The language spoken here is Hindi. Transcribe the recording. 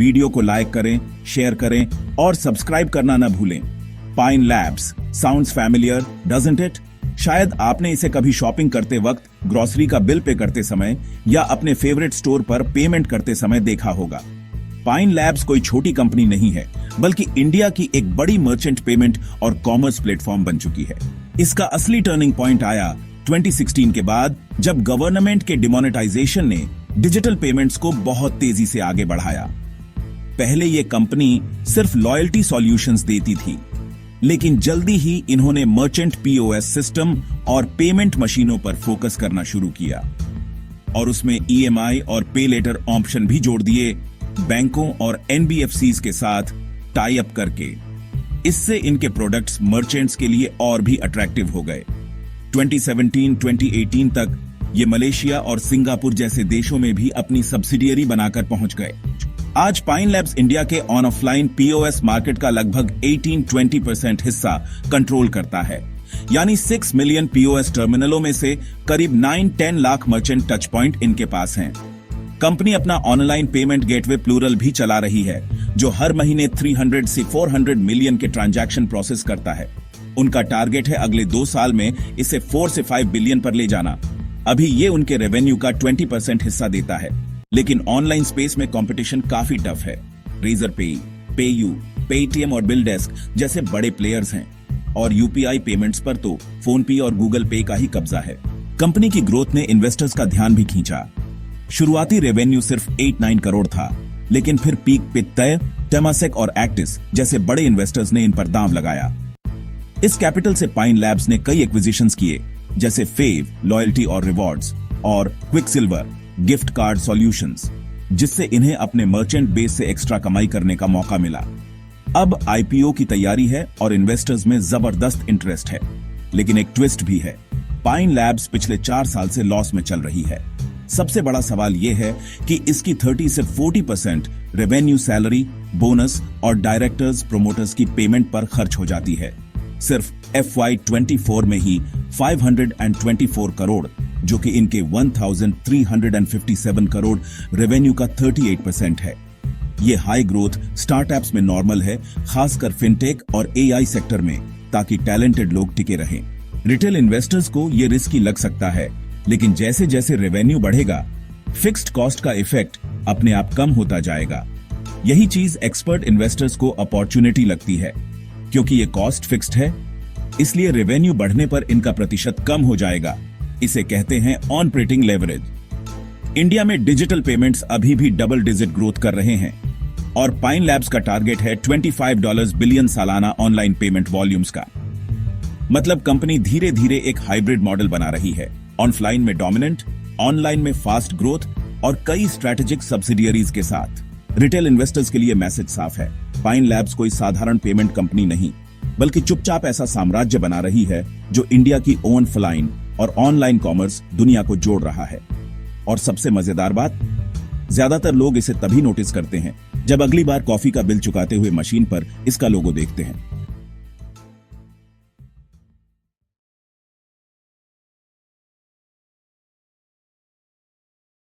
वीडियो को लाइक करें, शेयर करें और सब्सक्राइब करना न भूलें। Pine labs sounds familiar, doesn't it? शायद आपने इसे कभी शॉपिंग करते वक्त, ग्रोसरी का बिल पे करते समय या अपने फेवरेट स्टोर पर पेमेंट करते समय देखा होगा। पाइन लैब्स कोई छोटी कंपनी नहीं है, बल्कि इंडिया की एक बड़ी मर्चेंट पेमेंट और कॉमर्स प्लेटफॉर्म बन चुकी है। इसका असली टर्निंग पॉइंट आया 2016 के बाद, जब गवर्नमेंट के डिमोनेटाइजेशन ने डिजिटल पेमेंट्स को बहुत तेजी से आगे बढ़ाया। पहले यह कंपनी सिर्फ लॉयल्टी सॉल्यूशंस देती थी, लेकिन जल्दी ही इन्होंने मर्चेंट पीओएस सिस्टम और पेमेंट मशीनों पर फोकस करना शुरू किया और उसमें ईएमआई और पे लेटर ऑप्शन भी जोड़ दिए, बैंकों और एनबीएफसीज के साथ टाई अप करके। इससे इनके प्रोडक्ट्स मर्चेंट्स के लिए और भी अट्रैक्टिव हो गए। 2017-2018 तक ये मलेशिया और सिंगापुर जैसे देशों में भी अपनी सब्सिडियरी बनाकर पहुंच गए। आज पाइन लैब्स इंडिया के ऑन ऑफलाइन पीओएस मार्केट का लगभग 18-20% हिस्सा कंट्रोल करता है, यानी 6 मिलियन पीओएस टर्मिनलों में से करीब 9-10 लाख मर्चेंट टच पॉइंट इनके पास हैं। कंपनी अपना ऑनलाइन पेमेंट गेटवे प्लूरल भी चला रही है, जो हर महीने 300 से 400 मिलियन के ट्रांजैक्शन प्रोसेस करता है। उनका टारगेट है अगले 2 साल में इसे 4 से 5 बिलियन पर ले जाना। अभी ये उनके रेवेन्यू का 20% हिस्सा देता है, लेकिन ऑनलाइन स्पेस में कंपटीशन काफी टफ है। रेजरपे, पेयू, पेटीएम और बिलडेस्क जैसे बड़े प्लेयर्स हैं, और यूपीआई पेमेंट्स पर तो फोनपे और गूगल पे का ही कब्जा है। कंपनी की ग्रोथ ने इन्वेस्टर्स का ध्यान भी खींचा। शुरुआती रेवेन्यू सिर्फ 8-9 करोड़ था, लेकिन फिर पीक पे तय टेमासेक और एक्टिस जैसे बड़े इन्वेस्टर्स ने इन पर दांव लगाया। इस कैपिटल से पाइन लैब्स ने कई एक्विजिशंस किए, जैसे फेव लॉयल्टी और रिवॉर्ड्स और क्विकसिल्वर गिफ्ट कार्ड सॉल्यूशंस, जिससे इन्हें अपने मर्चेंट बेस से एक्स्ट्रा कमाई करने का मौका मिला। अब आईपीओ की तैयारी है और इन्वेस्टर्स में जबरदस्त इंटरेस्ट है, लेकिन एक ट्विस्ट भी है। पाइन लैब्स पिछले 4 साल से लॉस में चल रही है। सबसे बड़ा सवाल यह है कि इसकी 30 से 40% रेवेन्यू सैलरी, बोनस और डायरेक्टर्स प्रोमोटर्स की पेमेंट पर खर्च हो जाती है। सिर्फ FY24 में ही 524 करोड़, जो कि इनके 1357 करोड़ रेवेन्यू का 38% है। ये हाई ग्रोथ स्टार्टअप्स में नॉर्मल है, खासकर फिनटेक और एआई सेक्टर में, ताकि टैलेंटेड लोग टिके रहें। रिटेल इन्वेस्टर्स को ये रिस्की लग सकता है, लेकिन जैसे जैसे रेवेन्यू बढ़ेगा, फिक्स्ड कॉस्ट का इफेक्ट अपने आप कम होता जाएगा। यही चीज एक्सपर्ट इन्वेस्टर्स को अपॉर्चुनिटी लगती है, क्योंकि ये कॉस्ट फिक्स्ड है, इसलिए रेवेन्यू बढ़ने पर इनका प्रतिशत कम हो जाएगा। इसे कहते हैं ऑपरेटिंग लेवरेज। इंडिया में डिजिटल पेमेंट्स अभी भी डबल डिजिट ग्रोथ कर रहे हैं, और पाइन लैब्स का टारगेट है $25 बिलियन सालाना ऑनलाइन पेमेंट वॉल्यूम्स का। मतलब कंपनी धीरे धीरे एक हाइब्रिड मॉडल बना रही है, ऑफलाइन में डोमिनेंट, ऑनलाइन में फास्ट ग्रोथ और कई स्ट्रैटेजिक सब्सिडियरीज के साथ। रिटेल इन्वेस्टर्स के लिए मैसेज साफ है, पाइन लैब्स कोई साधारण पेमेंट कंपनी नहीं, बल्कि चुपचाप ऐसा साम्राज्य बना रही है जो इंडिया की ऑफलाइन और ऑनलाइन कॉमर्स दुनिया को जोड़ रहा है। और सबसे मजेदार बात, ज्यादातर लोग इसे तभी नोटिस करते हैं जब अगली बार कॉफी का बिल चुकाते हुए मशीन पर इसका लोगो देखते हैं।